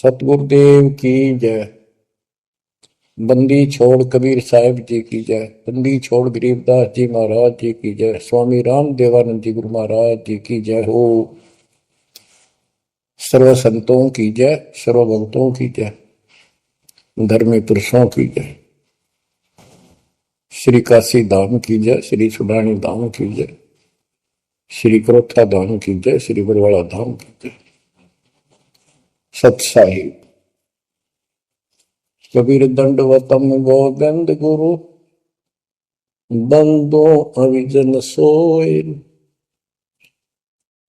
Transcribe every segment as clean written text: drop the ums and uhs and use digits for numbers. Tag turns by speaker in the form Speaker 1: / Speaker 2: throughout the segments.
Speaker 1: सतगुरुदेव की जय। बंदी छोड़ कबीर साहिब जी की जय। बंदी छोड़ गरीबदास जी महाराज जी की जय। स्वामी राम देवानंद जी गुरु महाराज जी की जय हो। सर्व संतों की जय, सर्व भक्तों की जय, धर्मी पुरुषों की जय। श्री काशी धाम की जय, श्री सुडानी धाम की जय, श्री क्रोथा धाम की जय, श्री बरवाड़ा धाम की जय। सत साहिब कबीर दंडवतम गोविंद गुरु बंदो अविजन सोए।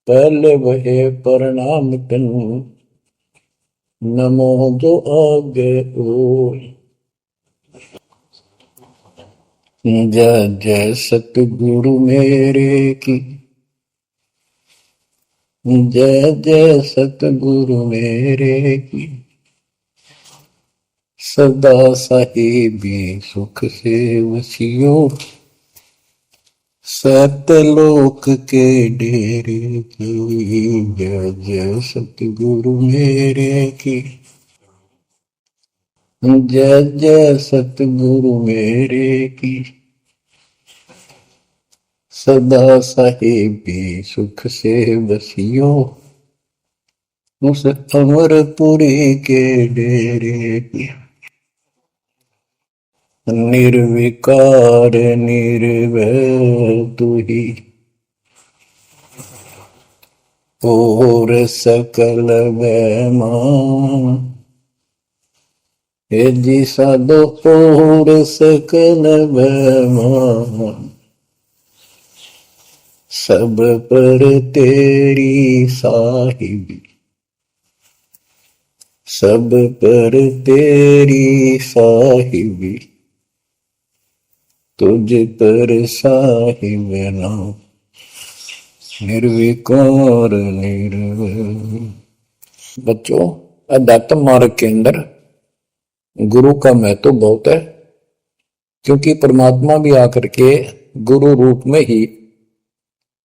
Speaker 1: पहले वहे प्रणाम कन नमो जो आगे ओय। जय जय सतगुरु मेरे की, जय जय सतगुरु मेरे की। सदा साहिबी सुख से वसियो, सतलोक के डेरे की। जय जय सतगुरु मेरे की, जय जय सतगुरु मेरे की। सदा साहिबी सुख से वसियो, उस अमरपुरी के डेरे की। निर्विकार निर्भय तू ही, और सकल वैमान। हे जी साधो और सकल वैमान। सब पर तेरी साहिबी, सब पर तेरी साहिबी। तुझ पर साहिब नाम, निर्विकार निर्भय। बच्चों, अध्यात्म मार्ग के अंदर गुरु का महत्व बहुत है, क्योंकि परमात्मा भी आकर के गुरु रूप में ही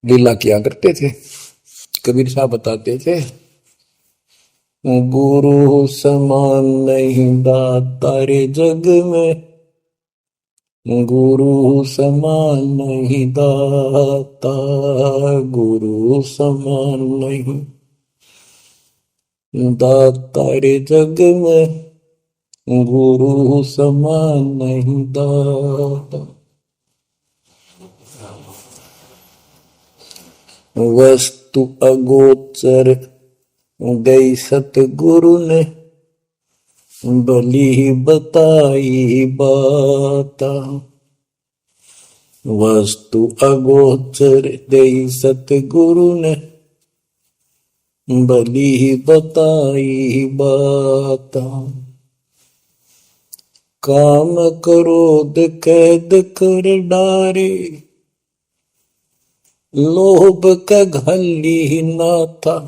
Speaker 1: लीला किया करते थे। कबीर साहब बताते थे, गुरु समान नहीं दाता रे जग में, गुरु समान नहीं दाता, गुरु समान नहीं दाता रे जग में, गुरु समान नहीं दाता। वस्तु अगोचर गई सतगुरु ने, भली बताई बाता। वस्तु अगोचर गई सतगुरु ने, भली बताई बाता। काम क्रोध कैद कर डारे, लोभ का घली ना था।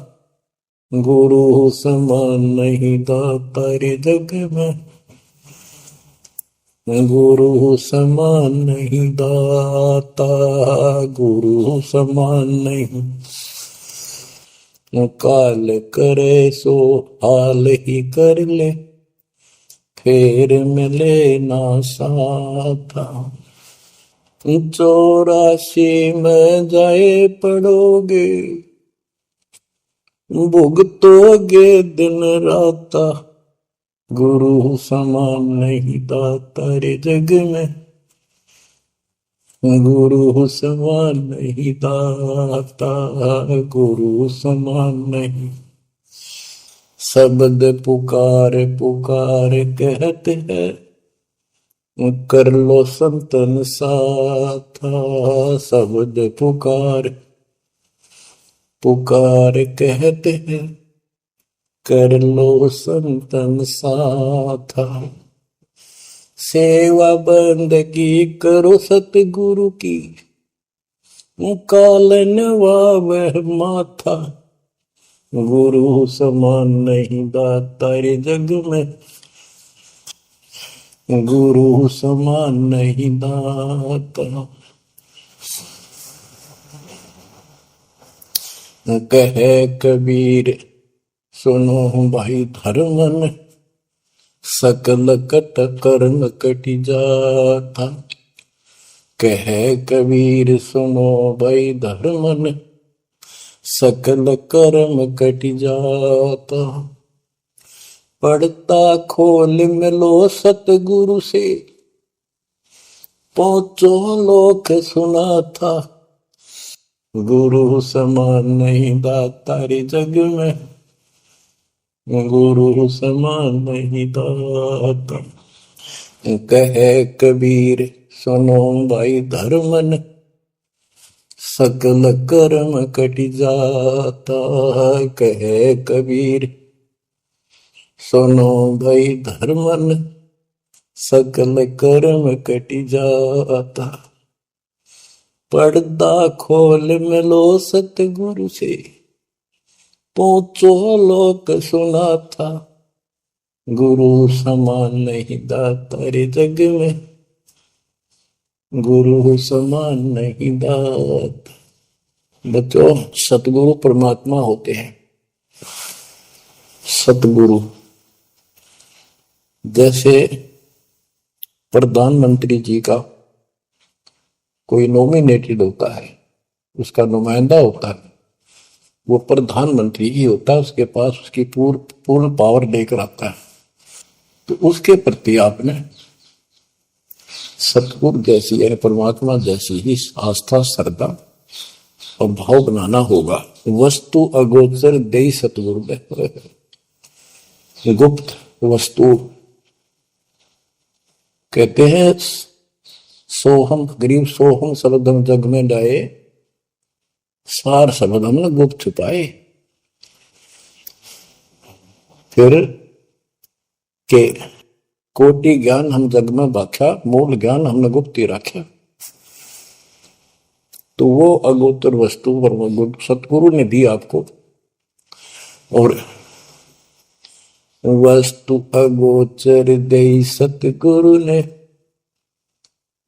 Speaker 1: गुरु समान नहीं दाता रे जग में, गुरु समान नहीं दाता, गुरु समान नहीं। काल करे सो हाल ही कर ले, फेर मिले ना साथा। 84 में जाए पड़ोगे, भुगतोगे दिन राता। गुरु समान नहीं दाता रे जग में, गुरु समान नहीं दाता, गुरु समान नहीं। शब्द पुकार पुकार कहते हैं, कर लो संतन साथा। शब्द पुकार पुकार कहते हैं, कर लो संतन साथा। सेवा बंदगी करो सतगुरु की, काल नवावह माथा। गुरु समान नहीं दाता रे जग में, गुरु समान नहीं दाता। कहे कबीर सुनो भाई धर्मन सकल कट कर्म कटि जाता। कह कबीर सुनो भाई धर्मन सकल कर्म कटि जाता। पढ़ता खोल मिलो सतगुरु से पहुंचो लोक सुना था। गुरु समान नहीं दाता रे जग में, गुरु समान नहीं दाता। कहे कबीर सुनो भाई धर्मन सकल कर्म कटि जाता। कहे कबीर सुनो भाई धर्मन सकल कर्म कटि जाता। पर्दा खोल मिलो सतगुरु से पहुंचो लोक सुना था। गुरु समान नहीं दाता रे जग में, गुरु समान नहीं दाता। बच्चों, सतगुरु परमात्मा होते हैं। सतगुरु जैसे प्रधानमंत्री जी का कोई नॉमिनेटेड होता है, उसका नुमाइंदा होता है, वो प्रधानमंत्री ही होता है, उसके पास उसकी पूर्ण पावर लेकर आता है। तो उसके प्रति आपने सतगुरु जैसी यानी परमात्मा जैसी ही आस्था, श्रद्धा और भाव बनाना होगा। वस्तु अगोचर दे सतगुरु में, गुप्त वस्तु कहते हैं सोहम गरीब सोहम शब्दम जग में डाए, सार शब्द हमने गुप्त छुपाए। फिर के कोटि ज्ञान हम जग में बाख्या, मूल ज्ञान हमने गुप्त ही रखा। तो वो अगोचर वस्तु सतगुरु ने दी आपको। और वस्तु अगोचर दे सतगुरु ने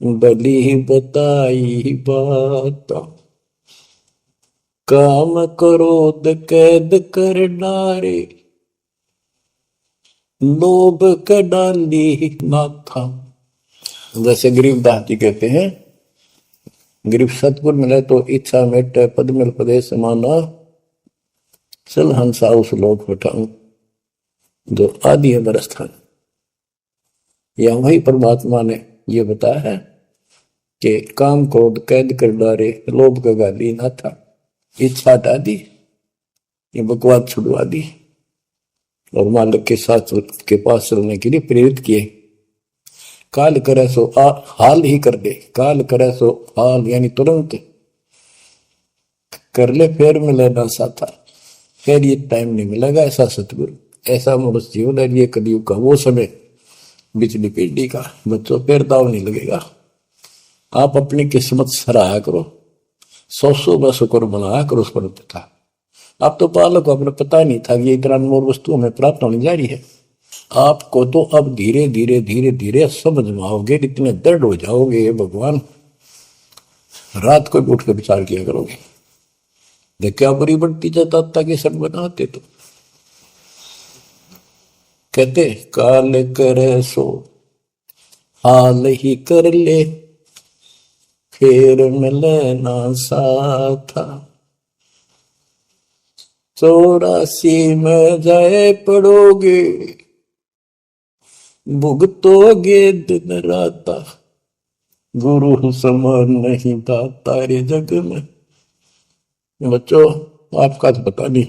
Speaker 1: बली बताई बात। काम क्रोध कैद कर डारे, लोभ का डाली ना था। जैसे गरीबदास जी कहते हैं, गरीब सतगुरु मिले तो इच्छा मेटे, पद मिल पदे समाना, चल हंसा उस लोक उठाऊं जो आदि है बरस्थान। या वही परमात्मा ने ये बताया है कि काम क्रोध कैद कर डारे, लोभ का गाली ना था। इच्छा हटा दी, ये बकवास छुड़वा दी और मालिक के साथ के पास चलने के लिए प्रेरित किए। काल करे सो हाल ही कर दे, काल करे सो हाल यानी तुरंत कर ले, फिर मिले ना साथा, फिर ये टाइम नहीं मिलेगा। ऐसा सतगुरु, ऐसा मनुष्य जीवन है ये कलयुग का वो समय, बिजली पीढ़ी का। बच्चों, फिर दाव नहीं लगेगा। आप अपनी किस्मत सराहा करो, 100 में शुक्र बनाया करो उस पर पिता। आप तो पालक को अपने पता नहीं था कि ये इतना अनमोल वस्तु हमें प्राप्त होने जा रही है। आपको तो अब धीरे धीरे धीरे धीरे समझ में आओगे, इतने दृढ़ हो जाओगे भगवान, रात को उठ कर विचार किया करोगे। देख क्या बुरी बढ़ती जाता ताकि सब बनाते। तो कहते काल करे सो हाल ही कर ले, फिर मिले ना साथा। 84 में जाए पड़ोगे, भुगतोगे दिन राता। गुरु समान नहीं दाता रे जग में। बच्चों, आपका तो पता नहीं,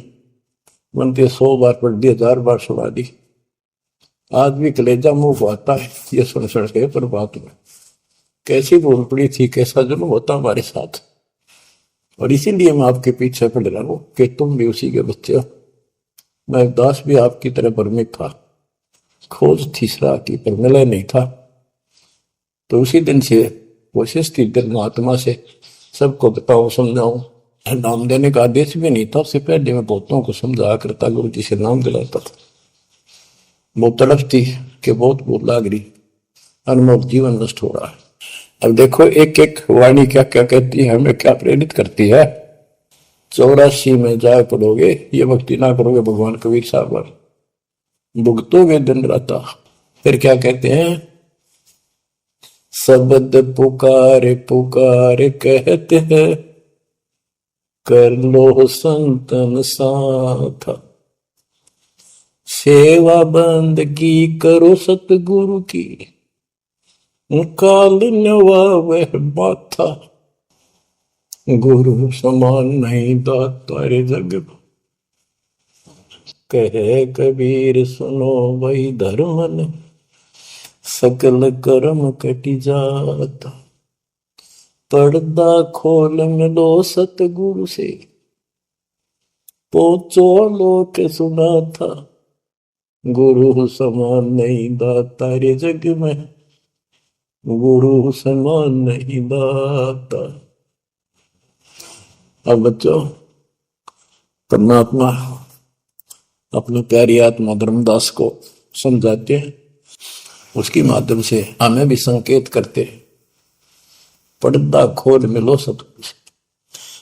Speaker 1: बनते 100 बार पढ़ दी, 1000 बार सुना दी, आज भी कलेजा मुंह को आता है ये सुन सुन के। पर बात में कैसी भूल पड़ी थी, कैसा जुल्म होता हमारे साथ। और इसीलिए मैं आपके पीछे पड़ रहा हूं कि तुम भी उसी के बच्चे हो। मैं दास भी आपकी तरह भ्रमित था, खोज थी सराह की पर मिला नहीं था। तो उसी दिन से कोशिश थी दिल महात्मा से सबको बताऊं, समझाऊं। नाम देने का आदेश भी नहीं था, उससे पहले मैं बहुतों को समझाया करता, गुरु जी से नाम दिलाता था। बहुत तड़प थी कि बहुत भूख लाग रही, अनमोल जीवन नष्ट हो रहा है। अब देखो एक एक वाणी क्या क्या कहती है, हमें क्या प्रेरित करती है। 84 में जाए पड़ोगे, ये भक्ति ना करोगे भगवान कबीर साहब पर, भुगतोगे दिन राता। फिर क्या कहते हैं, शब्द पुकार पुकार कहते हैं, कर लो संतन साथ, सेवा बंदगी करो सतगुरु की, काल नवावे माथा, गुरु समान नहीं दाता रे जग में। कहे कबीर सुनो वही धर्मन, सकल कर्म कटि जाता, पर्दा खोल मिलो सतगुरु से, पहुंचो लोक सुना था, गुरु समान नहीं दाता रे जग में, गुरु समान नहीं दाता। अब बच्चों, परमात्मा अपनी प्यारी आत्मा धर्मदास को समझाते हैं, उसके माध्यम से हमें भी संकेत करते हैं, पर्दा खोल मिलो सतगुरु से,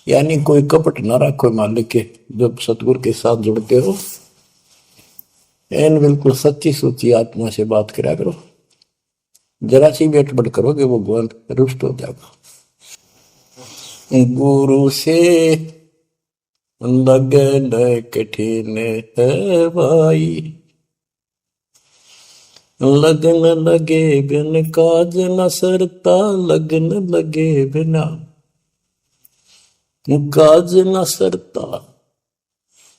Speaker 1: यानी कोई कपट ना रखो मालिक के, जब सतगुरु के साथ जुड़ते हो एन बिल्कुल सच्ची सोची आत्मा से बात करा करो, जरा सी भी अटपट करोगे वो भगवान रुष्ट हो जाएगा। गुरु से लगन कठिन है भाई, लगन लगे बिन काज न सरता, लगन लगे बिना काज न सरता,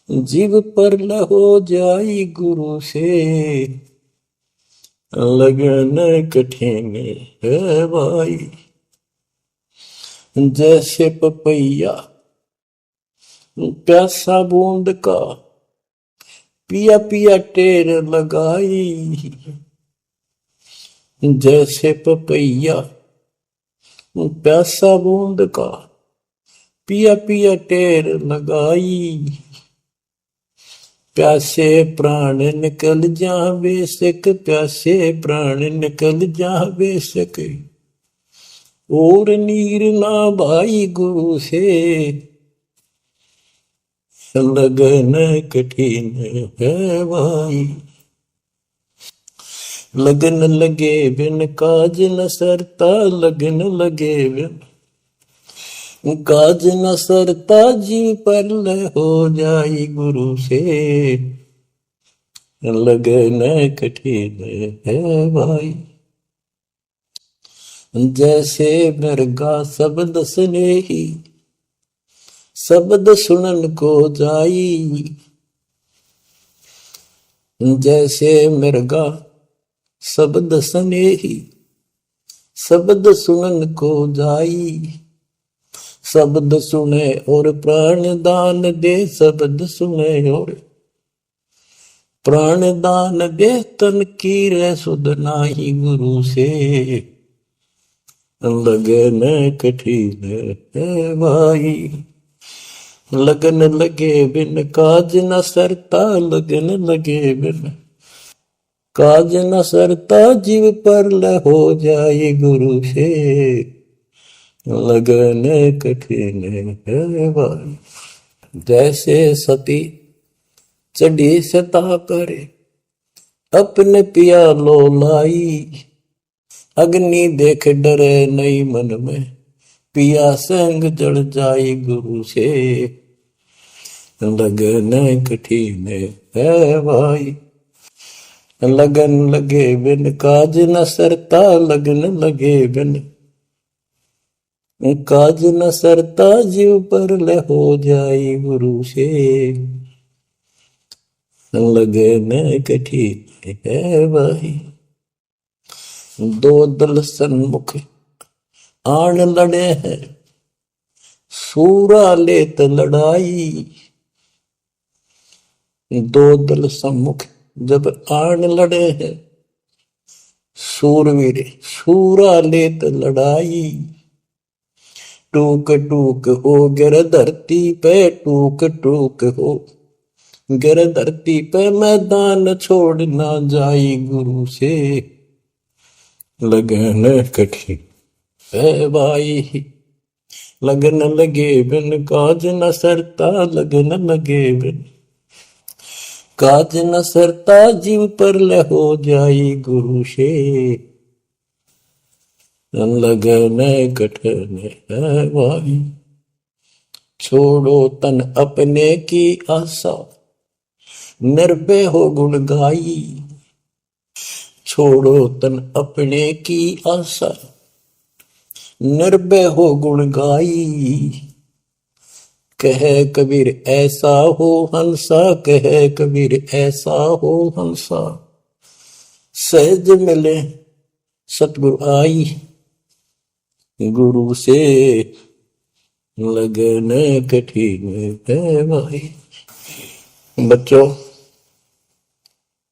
Speaker 1: जीव पर हो जाई गुरु से, लगन कठिन है भाई। जैसे पपैया प्यासा बूंद का, पिया पिया टेर लगाई, जैसे पपैया प्यासा बूंद का, पिया पिया टेर लगाई, प्यासे प्राण निकल जा बेशक, प्यासे प्राण निकल जा बेशक, और नीर ना भाई गुरु से, लगन कठिन है भाई। लगन लगे बिन काज न सरता, लगन लगे बिन काज न सरता, जीव पर हो जाई गुरु से, लगन कठिन है भाई। जैसे मृगा शब्द स्नेही, शब्द सुनन को जाई, जैसे मृगा शब्द स्नेही, शब्द सुनन को जाई, शब्द सुने और प्राण दान दे, शब्द सुने और प्राण दान दे, तन की रे सुध नाही गुरु से, लगन कठिन है भाई। लगन लगे बिन काज न सरता, लगन लगे बिन काज न सरता, जीव पर हो जाए गुरु से, लगन कठिन है भाई। जैसे सती चढ़ी सता करे, अपने पिया लो लाई, अग्नि देख डरे नहीं मन में, पिया संग जड़ जाई गुरु से, लगन कठिन है भाई। लगन लगे बिन काज न सरता, लगन लगे बिन काज न सरता, जीव पर हो जाई गुरु से, लगन कठिन है भाई। दो दल सन्मुख आन लड़े हैं, सूरा लेत लड़ाई, दो दल सम्मुख जब आन लड़े हैं, सूरवीर सूरा लेत लड़ाई, टूक टूक हो गिर धरती पे, टूक टूक हो गिर धरती पे, मैदान छोड़ ना जाई गुरु से, लगन कठिन है भाई। लगन लगे बिन काज न सरता, लगन लगे बिन काज न सरता, जीव पर ले हो जाई गुरु से, लगन कठन है भाई। छोड़ो तन अपने की आशा, निर्भय हो गुण गाई। छोड़ो तन अपने की आशा, निर्भय हो गुण गाई। कहे कबीर ऐसा हो हंसा, कहे कबीर ऐसा हो हंसा, सहज मिले सतगुरु आई। गुरु से लगन कठिन है भाई। बच्चों,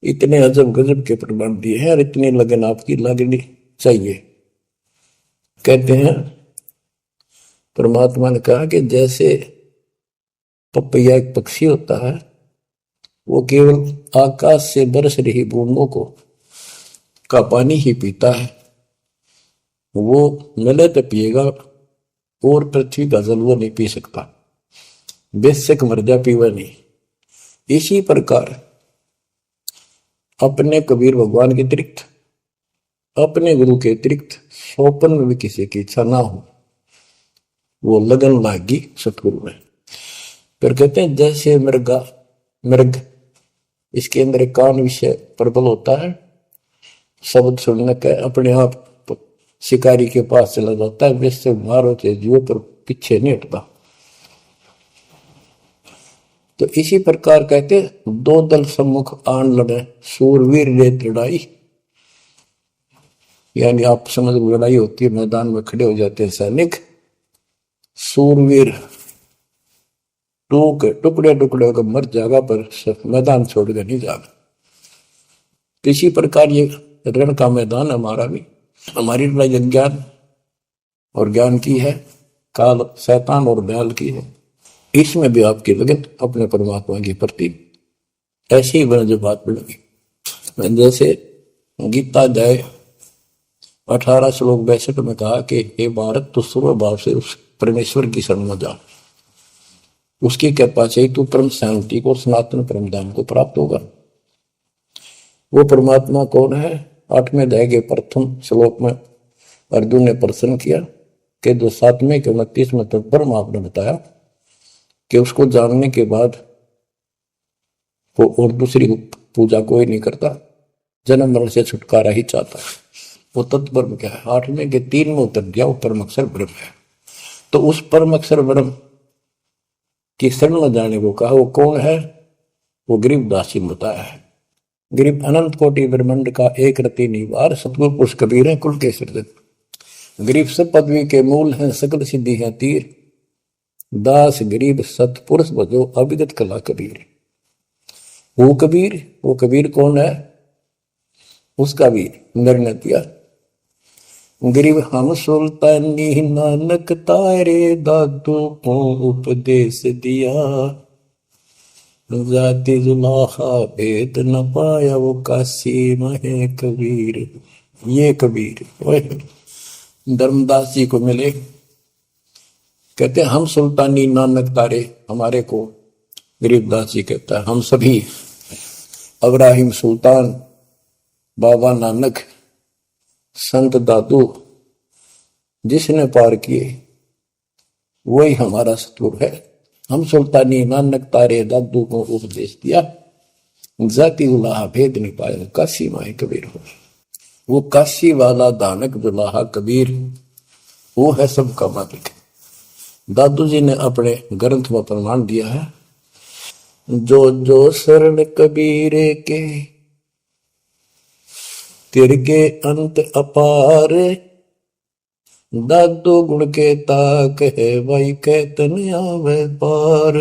Speaker 1: इतने अजब गजब के प्रमाण दिए हैं और इतनी लगन आपकी लगनी चाहिए। कहते हैं परमात्मा ने कहा कि जैसे पपैया एक पक्षी होता है, वो केवल आकाश से बरस रही बूंदों को का पानी ही पीता है, वो मिले तो पिएगा और पृथ्वी का जल वो नहीं पी सकता, बेशक मर जा पीवा नहीं। इसी प्रकार अपने कबीर भगवान के अतिरिक्त, अपने गुरु के अतिरिक्त सोपन में भी किसी की इच्छा ना हो, वो लगन लागी सतगुरु में। फिर कहते हैं जैसे मृग इसके अंदर एक कान विषय प्रबल होता है, शब्द सुनने का अपने आप शिकारी के पास चला जाता है, वैसे मारो चाहे जुए पर पीछे नहीं हटता। तो इसी प्रकार कहते दो दल सम्मुख आन लड़े, सूरवीर रेत लड़ाई। यानी आप समझ लड़ाई होती है, मैदान में खड़े हो जाते हैं सैनिक, सूरवीर टुकड़े टुकड़े होकर मर जाएगा पर मैदान छोड़ कर नहीं जाएगा। इसी प्रकार ये रण का मैदान हमारा भी, हमारी लड़ाई अज्ञान और ज्ञान की है, काल शैतान और बैल की है। इसमें भी आपकी लगन अपने परमात्मा के प्रति ऐसी ही बना जो बात बढ़ेगी। जैसे गीता अध्याय 18 श्लोक 62 में कहा कि हे भारत, तू सर्व भाव से उस परमेश्वर की शरण में जा, उसकी कृपा से तू परम शांति को, सनातन परम धाम को प्राप्त होगा। वो परमात्मा कौन है? 8वें अध्याय के प्रथम श्लोक में अर्जुन ने प्रश्न किया कि जो 7वें के 29 में तक ब्रह्म आपने बताया कि उसको जानने के बाद वो और दूसरी पूजा कोई नहीं करता, जन्म मरण से छुटकारा ही चाहता है। वो तत्ब्रह्म क्या है? 8वें के 3 में उत्तर दिया, वो परम अक्षर ब्रह्म है। तो उस परम अक्षर ब्रह्म की शरण में जाने को कहा। वो कौन है? वो गरीबदास जी ने बताया है। गरीब अनंत कोटि ब्रह्मांड का एक रति निवार, सतगुरु पुरुष कबीर है कुल के सृजन। गरीब सब पदवी के मूल हैं, सकल सिद्धि है तीर, दास गरीब सतपुरुष बजो अविगत कला कबीर। वो कबीर कौन है? उसका भी निर्णय दिया। गरीब हम सुल्तानी नानक तारे, दादू को उपदेश दिया, जाति जुलाहा भेद न पाया, वो काशी महे कबीर। ये कबीर धर्मदास जी को मिले, कहते हैं हम सुल्तानी नानक तारे, हमारे को गरीबदास जी कहता है हम सभी अब्राहिम सुल्तान, बाबा नानक, संत दादू जिसने पार किए वही हमारा सतगुरु है। हम सुल्तानी नानक तारे, दादू को उपदेश दिया, जाति दुलाहा भेद नहीं पाया, काशी माए कबीर हो। वो काशी वाला दानक दुलाहा कबीर, वो है सबका मालिक। दादू जी ने अपने ग्रंथ में प्रमाण दिया है, जो जो शरण कबीरे के, तिरगे अंत अपार, दादू गुण के ताक है, भाई कहतन आवे पार।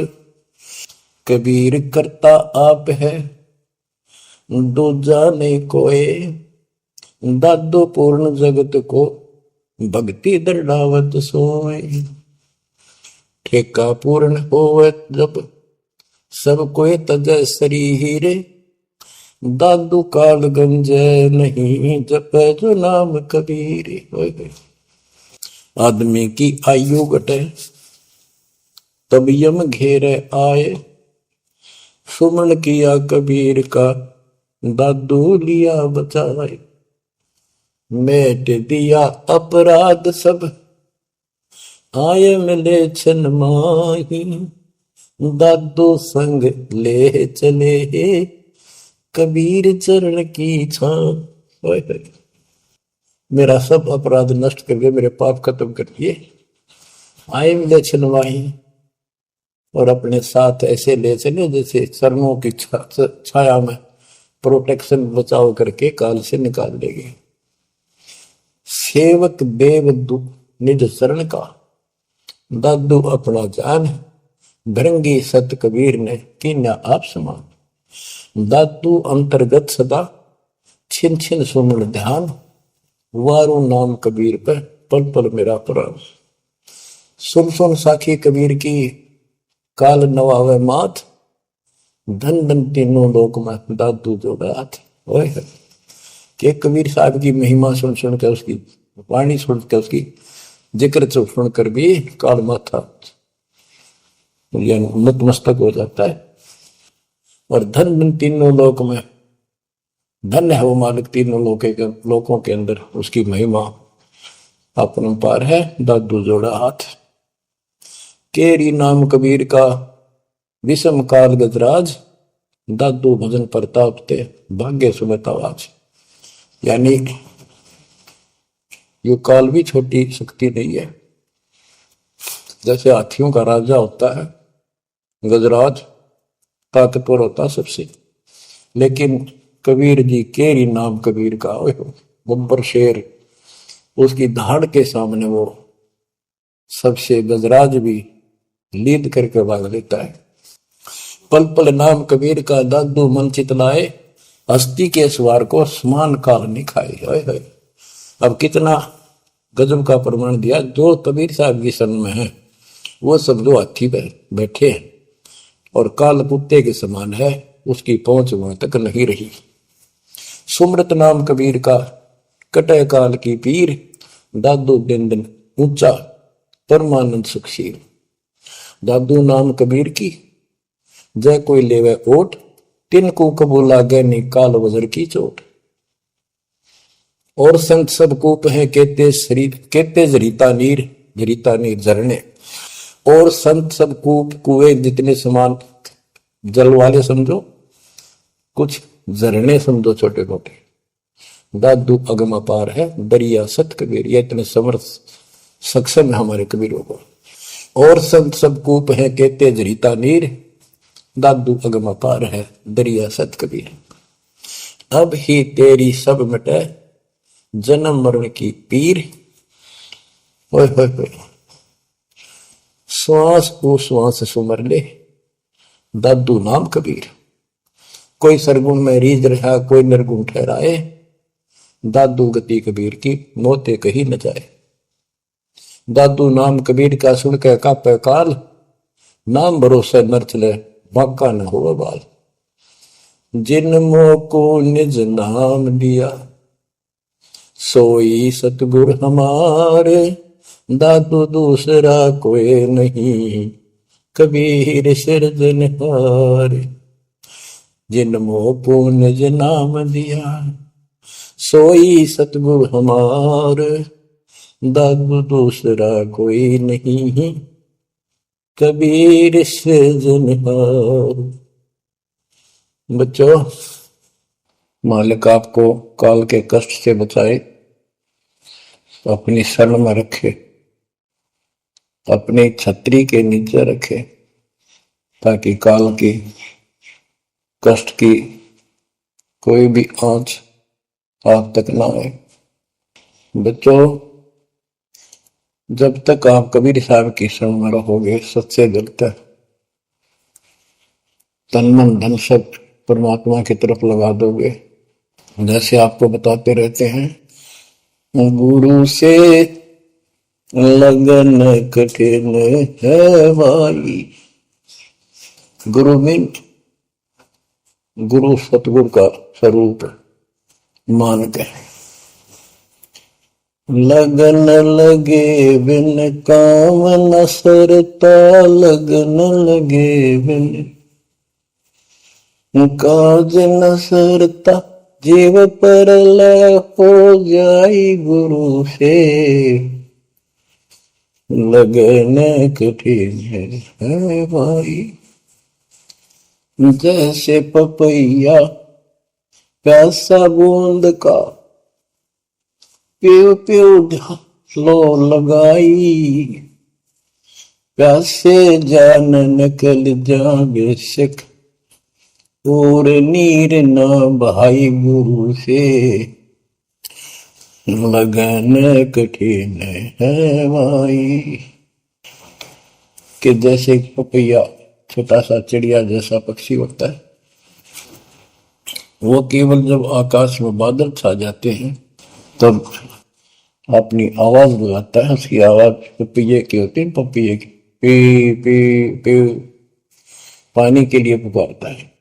Speaker 1: कबीर करता आप है, दूजा नहीं कोई, दादू पूर्ण जगत को, भक्ति दृढ़ावत सोए। ठेका पूर्ण होवत जब, सब कोई तजय शरीर, दादू काल गंजय नहीं, जप जो नाम कबीर। आदमी की आयु घटे तब यम घेरे आए। सुमन किया कबीर का दादू लिया बचाए। मेट दिया अपराध सब आए मिले छन माही। दादू संग ले चले कबीर चरण की छां। मेरा सब अपराध नष्ट कर दिए, मेरे पाप खत्म कर दिए। आए मिले छन माही, और अपने साथ ऐसे ले चले जैसे शरणों की छाया में प्रोटेक्शन बचाव करके काल से निकाल लेंगे। सेवक देव निज शरण का दादू अपना जान। भृंगी सत कबीर ने कीन्या आप समान। दादू अंतर्गत सदा छिन छिन सुमन ध्यान। वारू नाम कबीर पर पल पल मेरा प्राण। सुन सुन साखी कबीर की काल नवावे मात। धन धन तीनों लोक में दादू जोड़ा हाथ। के कबीर साहब की महिमा सुन सुन के, उसकी वाणी सुन के, उसकी जिक्र सुन कर भी काल माथा नतमस्तक हो जाता है। और धन धन तीनों लोक में, धन्य है वो मालिक तीनों लोकों के अंदर, उसकी महिमा अपरंपार है। दादू जोड़ा हाथ। केरी नाम कबीर का विषम काल गजराज। दादू भजन प्रताप ते भाग्य सुबह आवाज। यानी ये काल भी छोटी शक्ति नहीं है। जैसे हाथियों का राजा होता है गजराज, ताकतवर होता सबसे, लेकिन कबीर जी केरी नाम कबीर का बब्बर शेर, उसकी धाड़ के सामने वो सबसे गजराज भी लीद करके भाग लेता है। पल पल नाम कबीर का दादू मन चितलाए। हस्ती के सवार को समान काल नहीं खाए। अब कितना गजब का प्रमाण दिया। जो कबीर साहब की शरण में है वो सब जो हाथी पर बैठे हैं और काल कुत्ते के समान है, उसकी पहुंच वहां तक नहीं रही। सुमृत नाम कबीर का कटे काल की पीर। दादू दिन दिन ऊंचा परमानंद सुखशील। दादू नाम कबीर की जय कोई लेवे ओट। तिनको कबू लागे नी काल वजर की चोट। और संत सब कूप है कहते शरीर, कहते जरीता नीर झरने। और संत सब कूप कुएं जितने समान जल वाले समझो, कुछ झरने समझो छोटे मोटे। दादू अगम अपार है दरिया सत कबीर। ये इतने समर्थ सक्षम है हमारे कबीरों को। और संत सब कूप है कहते जरीता नीर। दादू अगम अपार है दरिया सत कबीर। अब ही तेरी सब मिटे जन्म मरण की पीर। ओए होए होए, श्वास को श्वास सुमर ले दादू नाम कबीर। कोई सरगुण में रीझ रहा, कोई निर्गुण ठहराए। दादू गति कबीर की मोते कही न जाए। दादू नाम कबीर का सुन के कापे काल। नाम भरोसे नर चले बाका न हो बाल। जिन मोह को निज नाम दिया सोई सतगुर हमारे। दादू दूसरा कोई नहीं कबीर सिरजनहार। जिन मोह को निज नाम दिया सोई सतगुर हमार। दादू दूसरा कोई नहीं कबीर सिरजनहार। बच्चों, मालिक आपको काल के कष्ट से बचाए, अपनी शरण में रखे, अपनी छतरी के नीचे रखे, ताकि काल की कष्ट की कोई भी आंच आप तक ना आए। बच्चों, जब तक आप कबीर साहब की शरण में रहोगे, सच्चे दिल तक तन मन धन सब परमात्मा की तरफ लगा दोगे। जैसे आपको बताते रहते हैं, गुरु से लगन कठिन है भाई। गुरु मीन गुरु सतगुरु का स्वरूप मान के लगन लगे बिन काम न सरता, लगन लगे बिन काज न सरता, जीव पर लय हो जाई गुरु से, लगन कठिन है भाई। जैसे पपैया प्यासा बूंद का, प्यू प्यू लो लगाई, प्यासे जान निकल जागे सिख, और नीर न भाई गुरु से, लगन कठिन है भाई। कि जैसे पपैया छोटा सा चिड़िया जैसा पक्षी होता है, वो केवल जब आकाश में बादल छा जाते हैं तब अपनी आवाज लगाता है। उसकी आवाज पपैये की होती है, पपैये की पी पी पी, पानी के लिए पुकारता है।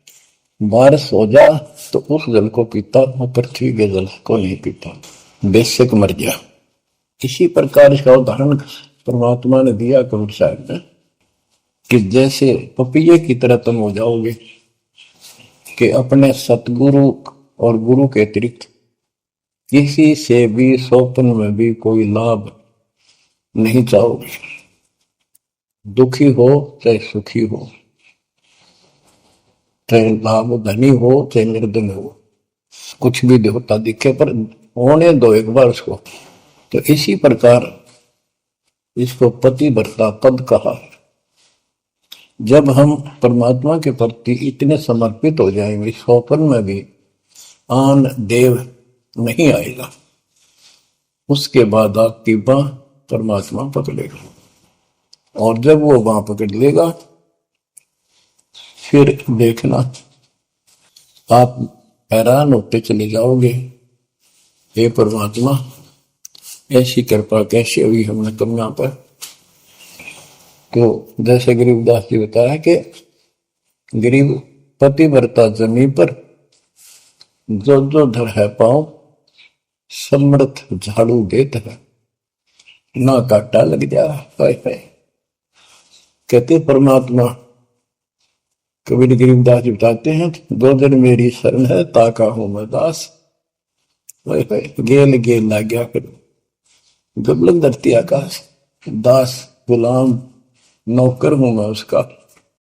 Speaker 1: बारिश हो जा तो उस जल को पीता, पृथ्वी के जल को नहीं पीता, बेशक मर गया। इसी प्रकार इसका उदाहरण परमात्मा ने दिया कबीर साहब ने, कि जैसे पपैये की तरह तुम हो जाओगे कि अपने सतगुरु और गुरु के अतिरिक्त किसी से भी स्वप्न में भी कोई लाभ नहीं चाहोगे। दुखी हो चाहे सुखी हो, चाहे लाभ धनी हो चाहे निर्धन हो, कुछ भी देवता दिखे पर होने दो एक बार उसको। तो इसी प्रकार इसको पतिव्रता पद कहा। जब हम परमात्मा के प्रति इतने समर्पित हो जाएंगे, स्वप्न में भी आन देव नहीं आएगा, उसके बाद आपकी बाह परमात्मा पकड़ेगा। और जब वो बाह पकड़ लेगा फिर देखना आप हैरान होते चले जाओगे, हे परमात्मा ऐसी कृपा कैसे हुई हमने तुम यहां पर। तो जैसे गरीबदास जी बताया कि गरीब पतिव्रता जमी पर, जो जो धर है पाओ समर्थ झाड़ू देत है, ना काटा लग जा। कहते परमात्मा कबीर गरीबदास जी बताते हैं, दो दिन मेरी शरण है ताका हूं मैं दास, गेल गेल ला गया फिर गबलक धरती आकाश, दास गुलाम नौकर हूं मैं उसका।